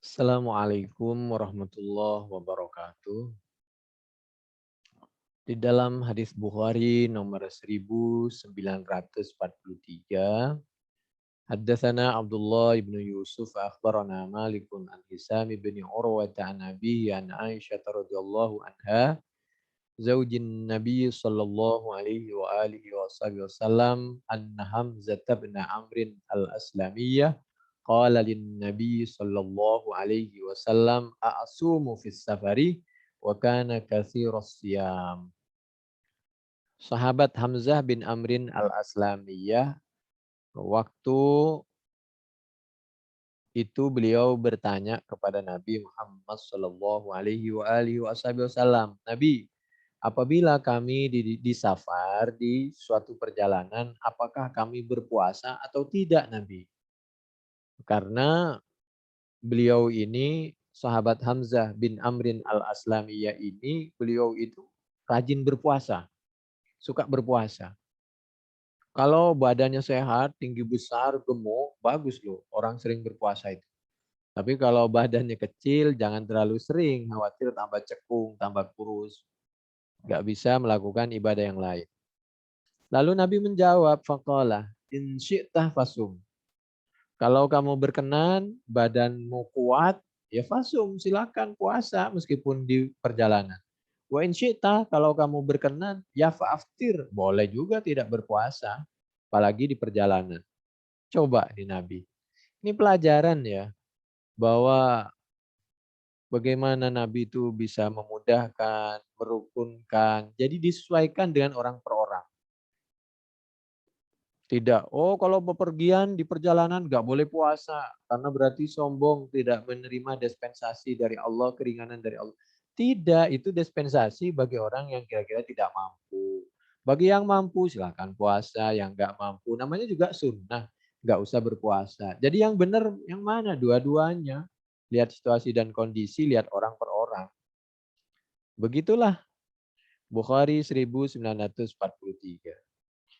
Assalamualaikum warahmatullahi wabarakatuh. Di dalam hadis Bukhari nomor 1943, haddatsana Abdullah ibn Yusuf akhbarana Malikun an Hisam ibn Urwah an Abi an Aisyah radhiyallahu anha zaujin Nabi sallallahu alaihi wa alihi wasallam anna Hamzah bin Amr al-Aslamiyah qala lin Nabi sallallahu alaihi wasallam a'sumu fis safari wa kana katsiras siyam. Sahabat Hamzah bin Amrin al-Aslamiyah, waktu itu beliau bertanya kepada Nabi Muhammad sallallahu alaihi wa alihi wasallam, Nabi, apabila kami di safar, di suatu perjalanan, apakah kami berpuasa atau tidak, Nabi? Karena beliau ini, sahabat Hamzah bin Amrin al-Aslamiyah ini, beliau itu rajin berpuasa, suka berpuasa. Kalau badannya sehat, tinggi besar, gemuk, bagus loh orang sering berpuasa itu. Tapi kalau badannya kecil, jangan terlalu sering, khawatir tambah cekung, tambah kurus, nggak bisa melakukan ibadah yang lain. Lalu Nabi menjawab, faqala, in syi'tah fasum. Kalau kamu berkenan, badanmu kuat, ya fasum, silakan puasa meskipun di perjalanan. Wa in syi'tah, kalau kamu berkenan, ya fa'aftir, boleh juga tidak berpuasa, apalagi di perjalanan. Coba di Nabi. Ini pelajaran ya, bahwa bagaimana Nabi itu bisa memudahkan, merukunkan, jadi disesuaikan dengan orang per orang. Tidak, oh kalau bepergian di perjalanan nggak boleh puasa, karena berarti sombong, tidak menerima dispensasi dari Allah, keringanan dari Allah. Tidak, itu dispensasi bagi orang yang kira-kira tidak mampu. Bagi yang mampu silakan puasa, yang nggak mampu namanya juga sunnah, nggak usah berpuasa. Jadi yang benar yang mana? Dua-duanya. Lihat situasi dan kondisi, lihat orang per orang. Begitulah Bukhari 1943.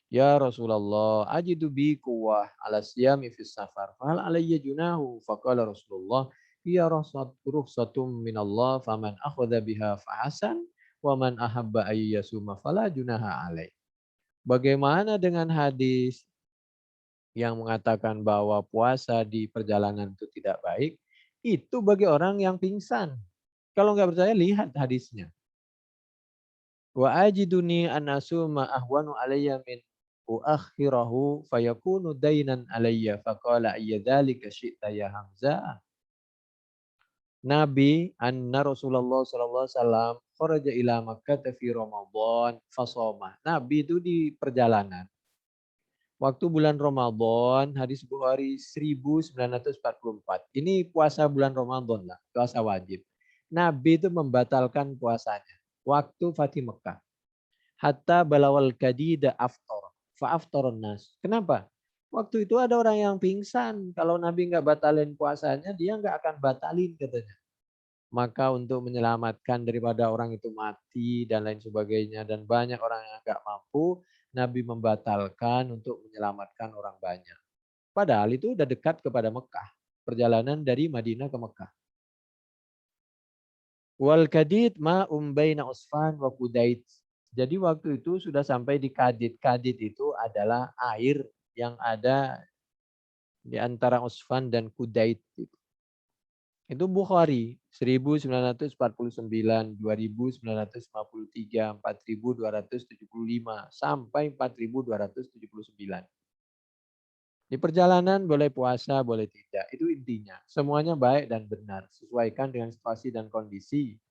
Ya Rasulullah, ajidu bi kuwah ala siyami fis safar. Fahal alayya junahu? Faqala Rasulullah, ya rukhsatum minallah faman akhadha biha fahasan wa man ahabba ayyasuma fala junaha alaih. Bagaimana dengan hadis yang mengatakan bahwa puasa di perjalanan itu tidak baik? Itu bagi orang yang pingsan. Kalau nggak percaya, lihat hadisnya. Wa ajiduni an asuma ahwanu alayya min uakhirahu fayakunu dainan alayya faqala ayyadzalika syi'ta ya Hamzah. Nabi anna Rasulullah sallallahu alaihi wasallam kharaja ila Makkah fi Ramadan fasoma. Nabi itu di perjalanan. Waktu bulan Ramadan, hadis Bukhari 1944. Ini puasa bulan Ramadan lah, puasa wajib. Nabi itu membatalkan puasanya waktu Fatih Mekah. Hatta balawal kadida aftor. Fa'aftorun nas. Kenapa? Waktu itu ada orang yang pingsan. Kalau Nabi nggak batalin puasanya, dia nggak akan batalin katanya. Maka untuk menyelamatkan daripada orang itu mati dan lain sebagainya. Dan banyak orang yang nggak mampu, Nabi membatalkan untuk menyelamatkan orang banyak. Padahal itu udah dekat kepada Mekah. Perjalanan dari Madinah ke Mekah. Wal kadid ma umbaina usfan wa kudait. Jadi waktu itu sudah sampai di Kadid. Kadid itu adalah air yang ada di antara Usfan dan Kudait. Itu Bukhari 1949, 2953, 4275 sampai 4279. Di perjalanan boleh puasa, boleh tidak. Itu intinya. Semuanya baik dan benar. Sesuaikan dengan situasi dan kondisi.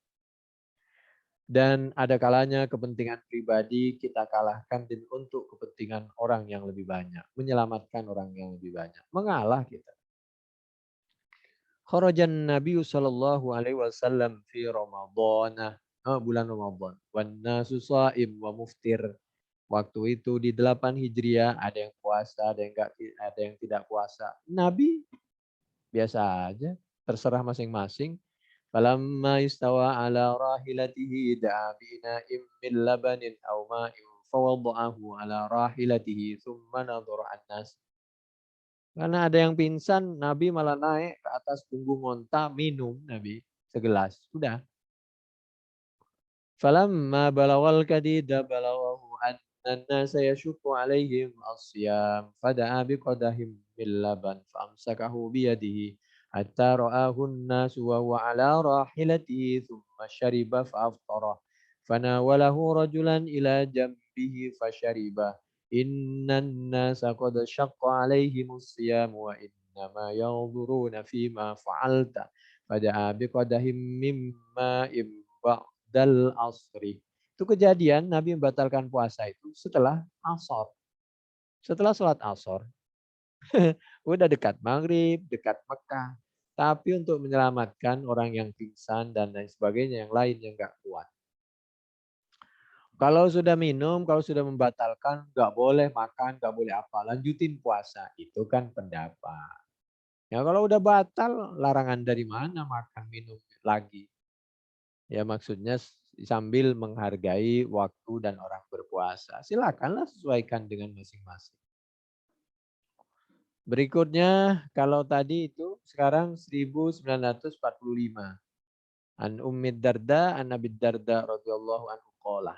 Dan ada kalanya kepentingan pribadi kita kalahkan untuk kepentingan orang yang lebih banyak. Menyelamatkan orang yang lebih banyak. Mengalah kita. Kharajan Nabi sallallahu alaihi wasallam fi Ramadan. Bulan Ramadan. Wan nasu shaim wa muftir. Waktu itu di 8 Hijriah ada yang puasa, ada yang enggak, ada yang tidak puasa. Nabi biasa aja, terserah masing-masing. Falamma istawa ala rahilatihi da'a bina'im min labanin aw ma'in fawada'ahu ala rahilatihi thumma nadhara an-nas. Karena ada yang pingsan, Nabi malah naik ke atas punggung onta, minum Nabi segelas. Sudah. فلما بلغ الكديد بلغه أن الناس يشق عليهم الصيام فدعا بقدح من لبن فأمسكه بيده حتى رآه الناس وهو على راحلته ثم شرب فأفطر فناوله رجلا إلى جنبه فشربه إن الناس قد شق عليهم الصيام وإنما ينظرون فيما فعلت فدعا بقدح من ماء dal asri. Itu kejadian Nabi membatalkan puasa itu setelah asar. Setelah sholat asar. Udah dekat maghrib, dekat Mekah. Tapi untuk menyelamatkan orang yang pingsan dan lain sebagainya yang lain yang nggak kuat. Kalau sudah minum, kalau sudah membatalkan, nggak boleh makan, nggak boleh apa. Lanjutin puasa. Itu kan pendapat. Ya kalau udah batal, larangan dari mana makan minum lagi. Ya maksudnya sambil menghargai waktu dan orang berpuasa. Silakanlah sesuaikan dengan masing-masing. Berikutnya kalau tadi itu sekarang 1945. An Ummid Darda, an Abi Darda radhiyallahu anhu qala.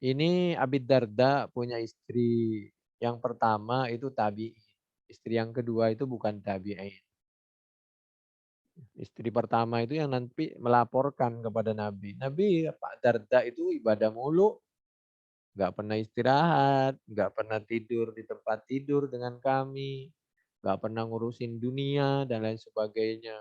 Ini Abi Darda punya istri yang pertama itu tabi'in. Istri yang kedua itu bukan tabi'in. Istri pertama itu yang nanti melaporkan kepada Nabi. Nabi Pak Darda itu ibadah mulu, nggak pernah istirahat, nggak pernah tidur di tempat tidur dengan kami, nggak pernah ngurusin dunia dan lain sebagainya.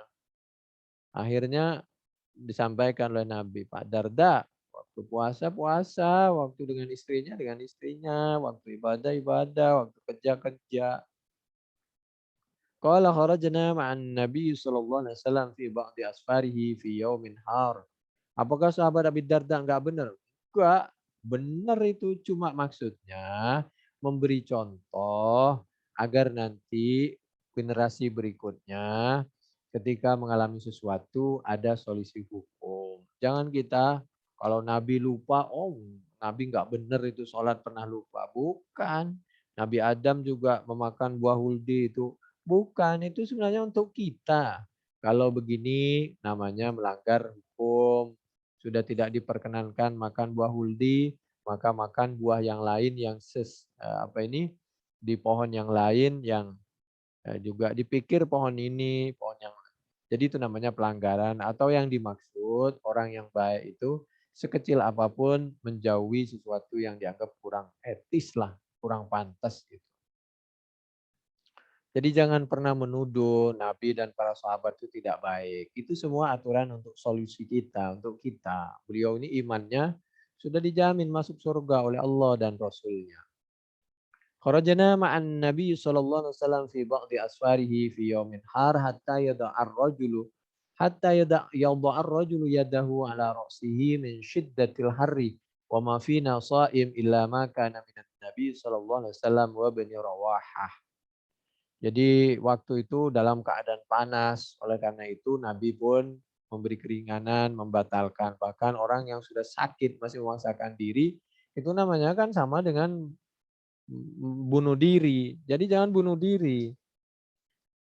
Akhirnya disampaikan oleh Nabi, Pak Darda, waktu puasa puasa, waktu dengan istrinya, waktu ibadah ibadah, waktu kerja kerja. Qala kharajna ma'an Nabi sallallahu alaihi wasallam fi ba'di asfarihi fi yaumin har. Apakah sahabat Abi Darda enggak benar? Enggak, benar itu cuma maksudnya memberi contoh agar nanti generasi berikutnya ketika mengalami sesuatu ada solusi hukum. Jangan kita kalau Nabi lupa, oh Nabi enggak benar itu sholat pernah lupa. Bukan. Nabi Adam juga memakan buah huldi itu. Bukan, itu sebenarnya untuk kita. Kalau begini namanya melanggar hukum. Sudah tidak diperkenankan makan buah huldi, maka makan buah yang lain yang di pohon yang lain yang juga dipikir pohon ini, pohon yang jadi itu namanya pelanggaran atau yang dimaksud orang yang baik itu sekecil apapun menjauhi sesuatu yang dianggap kurang etis lah, kurang pantas gitu. Jadi jangan pernah menuduh Nabi dan para sahabat itu tidak baik. Itu semua aturan untuk solusi kita, untuk kita. Beliau ini imannya sudah dijamin masuk surga oleh Allah dan Rasulnya. Kharajana ma'an Nabi sallallahu alaihi wasallam fi ba'di asfarihi fi yaumin har hatta yada'ar rajulu yadahu ala ra'sihi min shiddatil harri wa ma fina sha'im illa ma kana minan Nabi sallallahu alaihi wasallam wa bani Rawahah. Jadi waktu itu dalam keadaan panas, oleh karena itu Nabi pun memberi keringanan, membatalkan. Bahkan orang yang sudah sakit masih memaksakan diri, itu namanya kan sama dengan bunuh diri. Jadi jangan bunuh diri.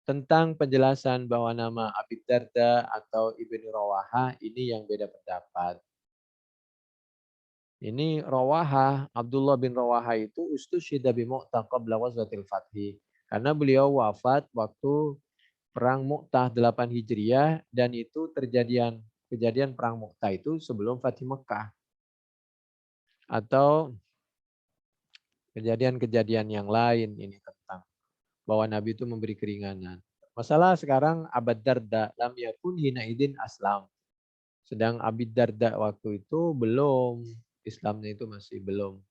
Tentang penjelasan bahwa nama Abi Darda atau Ibnu Rawaha ini yang beda pendapat. Ini Rawaha, Abdullah bin Rawaha itu ustusyhida bi Mu'tah qabla ghazwatil Fathi. Karena beliau wafat waktu Perang Mu'tah 8 Hijriah dan itu kejadian Perang Mu'tah itu sebelum Fatih Mekah. Atau kejadian-kejadian yang lain ini tentang bahwa Nabi itu memberi keringanan. Masalah sekarang Abad Darda lam yakun hina idin aslam. Sedang Abi Darda waktu itu belum, Islamnya itu masih belum.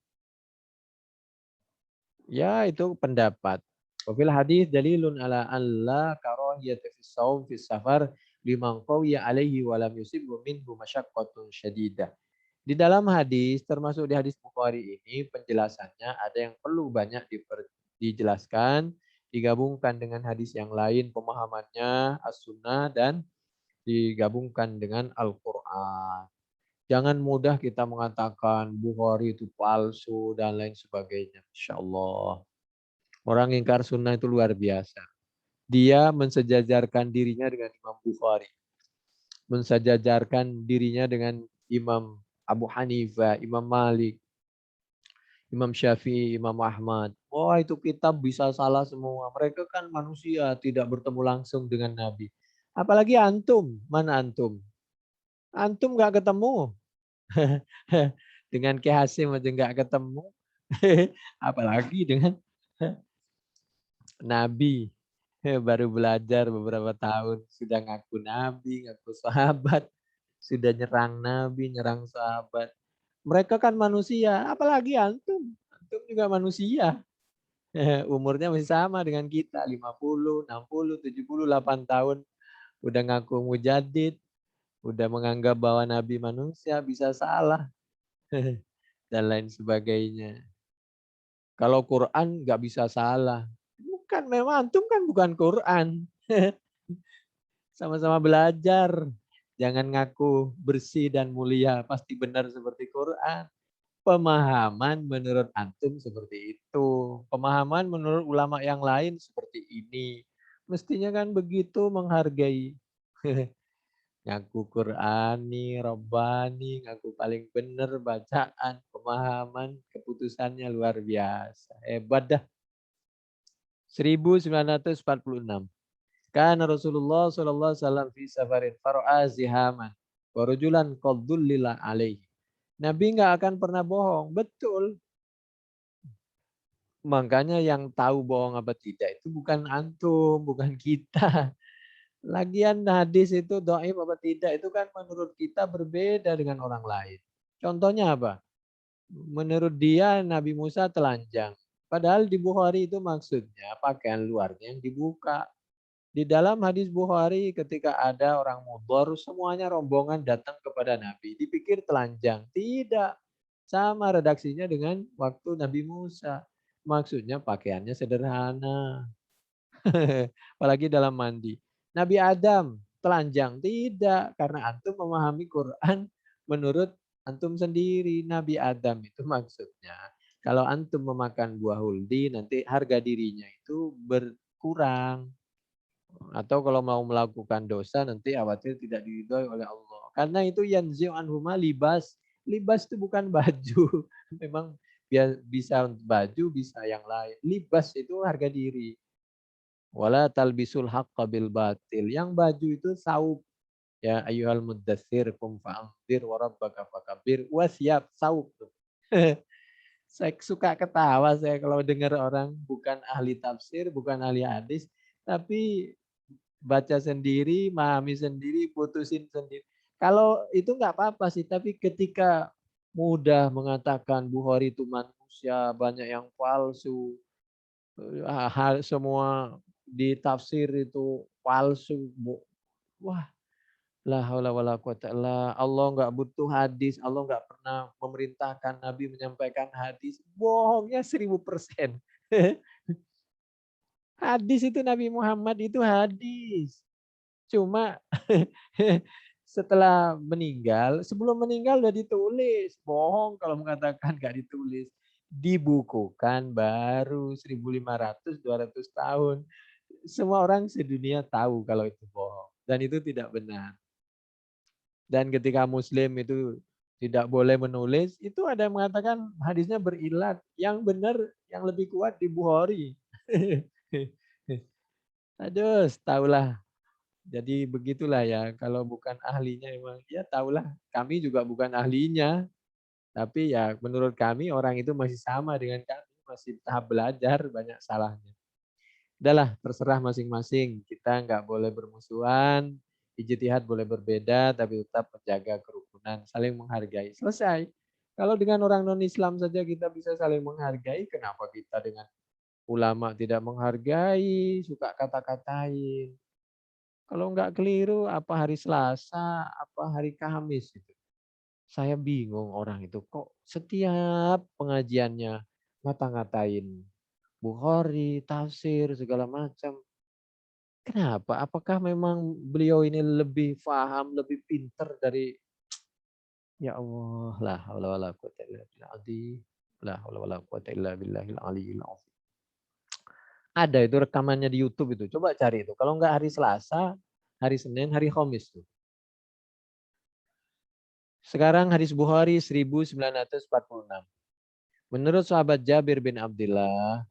Ya itu pendapat. Wafil hadis dalilun ala alla karahiyata fi shaum fi safar liman qawiya alaihi wa lam yusibhu minhu masyaqqatun syadidah. Di dalam hadis termasuk di hadis Bukhari ini penjelasannya ada yang perlu banyak dijelaskan, digabungkan dengan hadis yang lain pemahamannya as-sunnah dan digabungkan dengan Al-Qur'an. Jangan mudah kita mengatakan Bukhari itu palsu dan lain sebagainya. Insyaallah. Orang ingkar sunnah itu luar biasa. Dia mensejajarkan dirinya dengan Imam Bukhari. Mensejajarkan dirinya dengan Imam Abu Hanifah, Imam Malik, Imam Syafi'i, Imam Ahmad. Wah, itu kitab bisa salah semua. Mereka kan manusia, tidak bertemu langsung dengan Nabi. Apalagi antum. Mana antum? Antum nggak ketemu. Dengan Ki Hasim aja nggak ketemu. Apalagi dengan Nabi. Baru belajar beberapa tahun. Sudah ngaku Nabi, ngaku sahabat. Sudah nyerang Nabi, nyerang sahabat. Mereka kan manusia. Apalagi antum. Antum juga manusia. Umurnya masih sama dengan kita, 50, 60, 70, 8 tahun. Udah ngaku mujadid, udah menganggap bahwa Nabi manusia, bisa salah. Dan lain sebagainya. Kalau Quran nggak bisa salah. Bukan, memang antum kan bukan Quran. Sama-sama belajar. Jangan ngaku bersih dan mulia, pasti benar seperti Quran. Pemahaman menurut antum seperti itu. Pemahaman menurut ulama yang lain seperti ini. Mestinya kan begitu menghargai. Ngaku Qurani, Rabbani, ngaku paling benar bacaan, pemahaman, keputusannya luar biasa. Hebat dah. 1946. Kana Rasulullah sallallahu alaihi wasallam fi safarin fara'a zihaman wa rajulan qad dullila alaihi. Nabi nggak akan pernah bohong, betul. Makanya yang tahu bohong apa tidak itu bukan antum, bukan kita. Lagian hadis itu dhaif apa tidak itu kan menurut kita berbeda dengan orang lain. Contohnya apa? Menurut dia Nabi Musa telanjang. Padahal di Bukhari itu maksudnya pakaian luarnya yang dibuka. Di dalam hadis Bukhari ketika ada orang mudhor semuanya rombongan datang kepada Nabi. Dipikir telanjang. Tidak. Sama redaksinya dengan waktu Nabi Musa. Maksudnya pakaiannya sederhana. Apalagi dalam mandi. Nabi Adam telanjang. Tidak. Karena antum memahami Quran menurut antum sendiri. Nabi Adam itu maksudnya. Kalau antum memakan buah huldi nanti harga dirinya itu berkurang. Atau kalau mau melakukan dosa nanti khawatir tidak diridhoi oleh Allah. Karena itu yanzi'u anhuma libas. Libas itu bukan baju. Memang bisa baju, bisa yang lain. Libas itu harga diri. Wala talbisul haqqa bil batil. Yang baju itu saub. Ya ayyuhal muddatsir qum fa'anzir wa rabbaka fakabbir. Wasiap saub. Saya suka ketawa saya kalau dengar orang bukan ahli tafsir, bukan ahli hadis, tapi baca sendiri, memahami sendiri, putusin sendiri. Kalau itu nggak apa-apa sih, tapi ketika mudah mengatakan Bukhari itu manusia, banyak yang palsu, hal semua ditafsir itu palsu. Wah, la haula wala quwata illa Allah nggak butuh hadis, Allah nggak pernah memerintahkan Nabi menyampaikan hadis. Bohongnya 1000%. Hadis itu Nabi Muhammad itu hadis. Cuma setelah meninggal, sebelum meninggal udah ditulis. Bohong kalau mengatakan nggak ditulis. Dibukukan baru 1500 200 tahun. Semua orang sedunia tahu kalau itu bohong. Dan itu tidak benar. Dan ketika Muslim itu tidak boleh menulis, itu ada yang mengatakan hadisnya berilat. Yang benar, yang lebih kuat di Bukhari. Aduh, tahulah. Jadi begitulah ya, kalau bukan ahlinya emang ya tahulah kami juga bukan ahlinya, tapi ya menurut kami orang itu masih sama dengan kami, masih tahap belajar banyak salahnya. Udahlah terserah masing-masing, kita nggak boleh bermusuhan, ijtihad boleh berbeda tapi tetap menjaga kerukunan, saling menghargai. Selesai. Kalau dengan orang non-Islam saja kita bisa saling menghargai, kenapa kita dengan ulama tidak menghargai, suka kata-katain. Kalau nggak keliru apa hari Selasa, apa hari Kamis itu. Saya bingung orang itu kok setiap pengajiannya ngata-ngatain Bukhari, tafsir segala macam. Kenapa? Apakah memang beliau ini lebih paham, lebih pinter dari ya Allah, la haula wala quwata illa billah. La haula wala quwata illa billahil aliyyil azim. Ada itu rekamannya di YouTube itu. Coba cari itu. Kalau enggak hari Selasa, hari Senin, hari Khamis tuh. Sekarang hadis Bukhari 1946. Menurut sahabat Jabir bin Abdullah,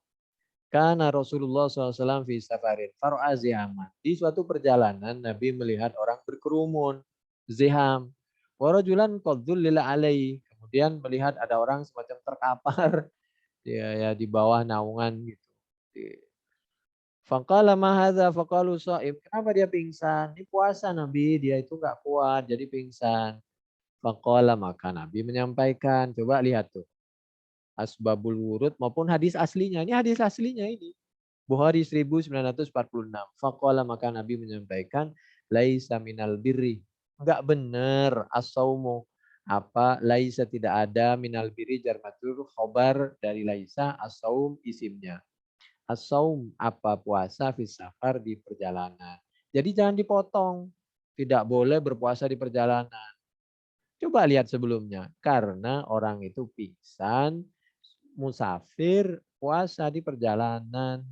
karena Rasulullah SAW fi safarin faru'a zihaman. Di suatu perjalanan Nabi melihat orang berkerumun, ziham. Warajulan qadzul lila alai. Kemudian melihat ada orang semacam terkapar ya di bawah naungan gitu. Faqala ma hadza faqalu shaim. Kenapa dia pingsan? Ini puasa Nabi, dia itu enggak kuat jadi pingsan. Faqala maka Nabi menyampaikan, coba lihat tuh. Asbabul wurud maupun hadis aslinya. Ini hadis aslinya ini. Bukhari 1946. Faqala maka Nabi menyampaikan laisa minal birri. Enggak benar as-saumu. Apa laisa tidak ada minal birri jar majrur khobar dari laisa as-saum isimnya. As-saum apa puasa fi safar di perjalanan. Jadi jangan dipotong. Tidak boleh berpuasa di perjalanan. Coba lihat sebelumnya. Karena orang itu pingsan, musafir, puasa di perjalanan.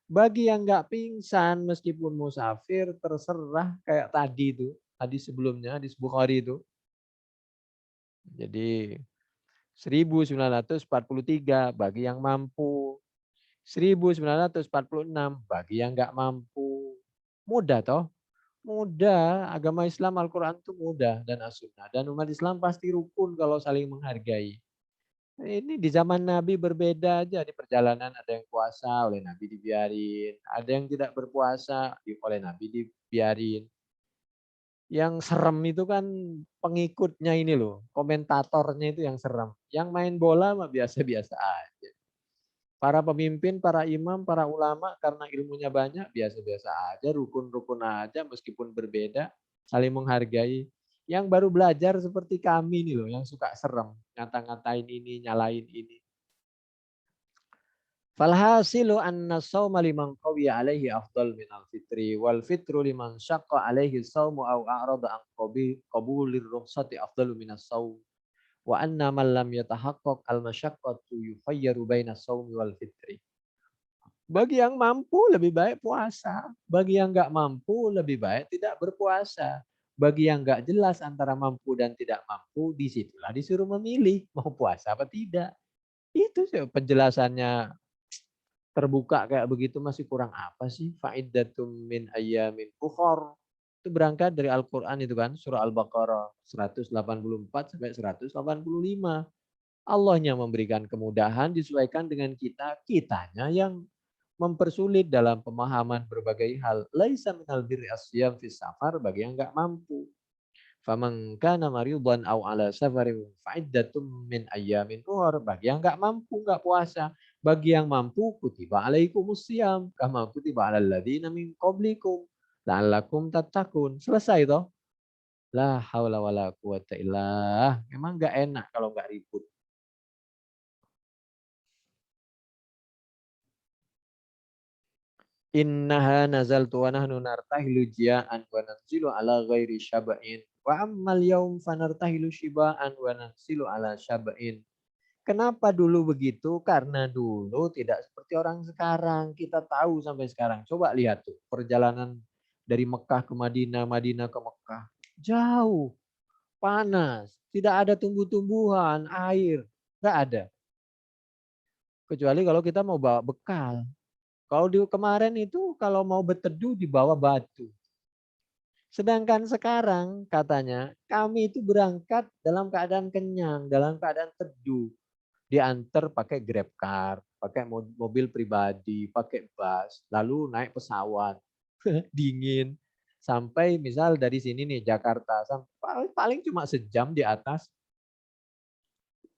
Bagi yang nggak pingsan meskipun musafir terserah kayak tadi itu. Hadis sebelumnya, hadis Bukhari itu. Jadi 1943 bagi yang mampu. 1946 bagi yang nggak mampu. Mudah toh? Mudah. Agama Islam Al-Quran itu mudah dan as-sunnah. Dan umat Islam pasti rukun kalau saling menghargai. Ini di zaman Nabi berbeda aja. Di perjalanan ada yang puasa oleh Nabi dibiarin. Ada yang tidak berpuasa oleh Nabi dibiarin. Yang serem itu kan pengikutnya ini loh. Komentatornya itu yang serem. Yang main bola mah biasa-biasa aja. Para pemimpin, para imam, para ulama karena ilmunya banyak biasa-biasa aja. Rukun-rukun aja meskipun berbeda. Saling menghargai. Yang baru belajar seperti kami nih loh. Yang suka serem. Ngata-ngatain ini, nyalain ini. Falhasilu anna sawma liman qawiya alaihi afdal minal fitri wal fitru liman syaqqa alaihi sawmu au a'rada an qabulir rukhsati afdalu minas sawm wa anna man lam yatahaqqaq al masyaqqatu yukhayyaru bainas sawmi wal fitri. Bagi yang mampu lebih baik puasa, bagi yang enggak mampu lebih baik tidak berpuasa. Bagi yang enggak jelas antara mampu dan tidak mampu, disitulah disuruh memilih mau puasa apa tidak. Itu sih penjelasannya terbuka kayak begitu masih kurang apa sih? Faidatum min ayyamin ukhor. Itu berangkat dari Al-Quran itu kan, surah Al-Baqarah 184 sampai 185. Allahnya memberikan kemudahan disesuaikan dengan kita, kitanya yang mempersulit dalam pemahaman berbagai hal. Laisa minal birri asyam fis safar bagi yang enggak mampu. Faman kana maridan aw ala safarin fa'iddatum min ayyamin ukhra. Bagi yang enggak mampu enggak puasa, bagi yang mampu kutiba alaikumusiyam kama kutiba alal ladzina min qablikum la'allakum tattaqun. Selesai toh? La haula wala quwata illallah. Memang enggak enak kalau enggak ribut. Innaha nazaltu wa nahnu nartahilu jia'an wa nanzilu ala ghairi syaba'in. Wa ammal yaum fanartahilu shiba'an wa nanzilu ala syaba'in. Kenapa dulu begitu? Karena dulu tidak seperti orang sekarang. Kita tahu sampai sekarang. Coba lihat tuh perjalanan dari Mekah ke Madinah, Madinah ke Mekah. Jauh, panas, tidak ada tumbuh-tumbuhan, air, nggak ada. Kecuali kalau kita mau bawa bekal. Kalau di kemarin itu kalau mau berteduh dibawa batu. Sedangkan sekarang katanya kami itu berangkat dalam keadaan kenyang, dalam keadaan teduh. Diantar pakai Grab car, pakai mobil pribadi, pakai bus, lalu naik pesawat. Dingin. Sampai misal dari sini nih Jakarta, sampai paling cuma sejam di atas.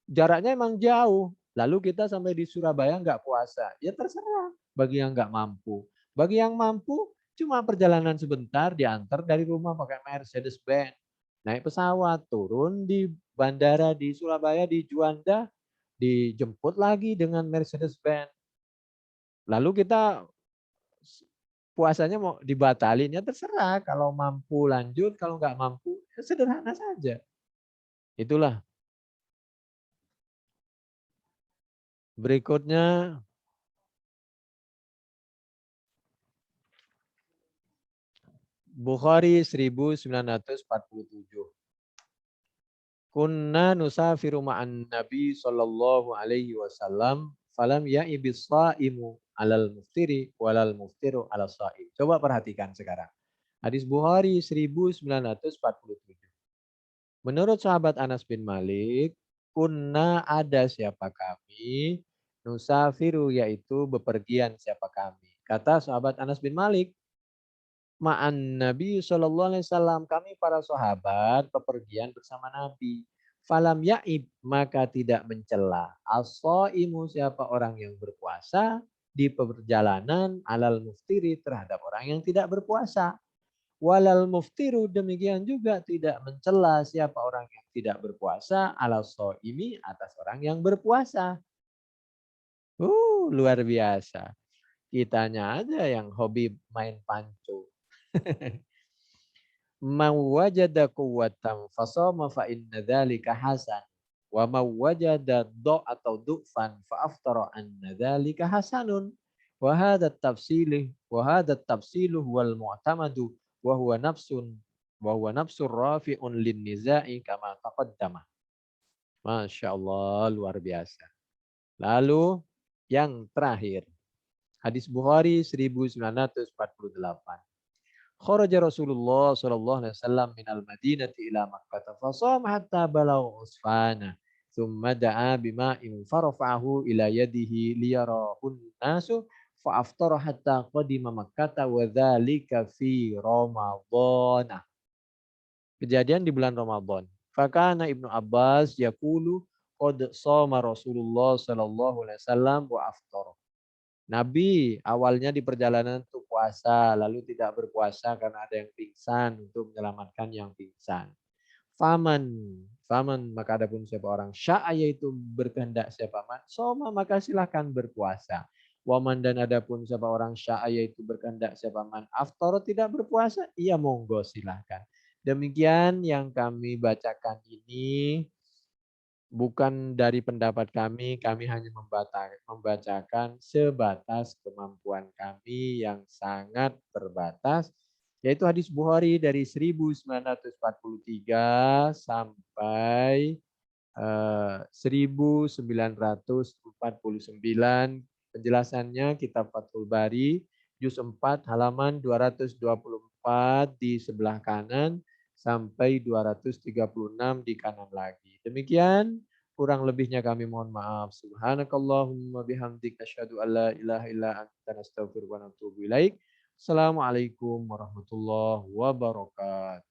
Jaraknya emang jauh. Lalu kita sampai di Surabaya nggak puasa. Ya terserah bagi yang nggak mampu. Bagi yang mampu cuma perjalanan sebentar diantar dari rumah pakai Mercedes-Benz. Naik pesawat, turun di bandara di Surabaya, di Juanda, dijemput lagi dengan Mercedes-Benz. Lalu kita puasanya mau dibatalin, ya terserah. Kalau mampu lanjut, kalau nggak mampu, ya sederhana saja. Itulah. Berikutnya Bukhari 1947. Kunna nusafiru ma'an Nabi sallallahu alaihi wasallam falam ya'ibis sha'imu alal muftiri walal muftiru ala sha'im. Coba perhatikan sekarang. Hadis Bukhari 1947. Menurut sahabat Anas bin Malik, kunna ada siapa kami, nusafiru yaitu bepergian siapa kami. Kata sahabat Anas bin Malik, ma'an Nabi Shallallahu Alaihi Wasallam, kami para sahabat bepergian bersama Nabi. Falam yaib, maka tidak mencela. As-shaimu, siapa orang yang berpuasa di perjalanan, alal muftiri, terhadap orang yang tidak berpuasa. Walal muftiru, demikian juga tidak mencela siapa orang yang tidak berpuasa, alal shaimi, atas orang yang berpuasa. Luar biasa. Kitanya aja yang hobi main pancu. Man wajada quwwatan fasama fa inna dzalika hasan. Wa man wajada atau du'fan fa aftara anna dzalika hasanun. Wa hadha tafsilu wal mu'tamadu wa huwa nafsun rafi'un lin nizai kama taqaddama. Masya Allah, luar biasa. Lalu yang terakhir, hadis Bukhari 1948. Kharaja Rasulullah sallallahu alaihi wasallam minal Madinati ila Makkah fasama hatta balagha usfana thumma da'a bima'in farafa'ahu ila yadihi liyarahun nasu fa aftara hatta qadima Makkah wa dzalika fi Ramadhan. Kejadian di bulan Ramadan. Fakana Ibnu Abbas yaqulu qad shama Rasulullah sallallahu alaihi wasallam wa aftara. Nabi awalnya di perjalanan untuk puasa, lalu tidak berpuasa karena ada yang pingsan untuk menyelamatkan yang pingsan. Faman, faman maka adapun siapa orang sya'a yaitu berkehendak siapa man, soma maka silahkan berpuasa. Waman dan adapun siapa orang sya'a yaitu berkehendak siapa man, aftara tidak berpuasa, ia monggo silahkan. Demikian yang kami bacakan ini. Bukan dari pendapat kami hanya membacakan sebatas kemampuan kami yang sangat terbatas, yaitu hadis Bukhari dari 1943 sampai 1949. Penjelasannya kitab Fathul Bari, juz 4 halaman 224 di sebelah kanan, sampai 236 di kanan lagi. Demikian, kurang lebihnya kami mohon maaf. Subhanakallahumma bihamdika asyhadu an la ilaha illa anta nastaghfiruka wa natubu ilaik. Assalamualaikum warahmatullahi wabarakatuh.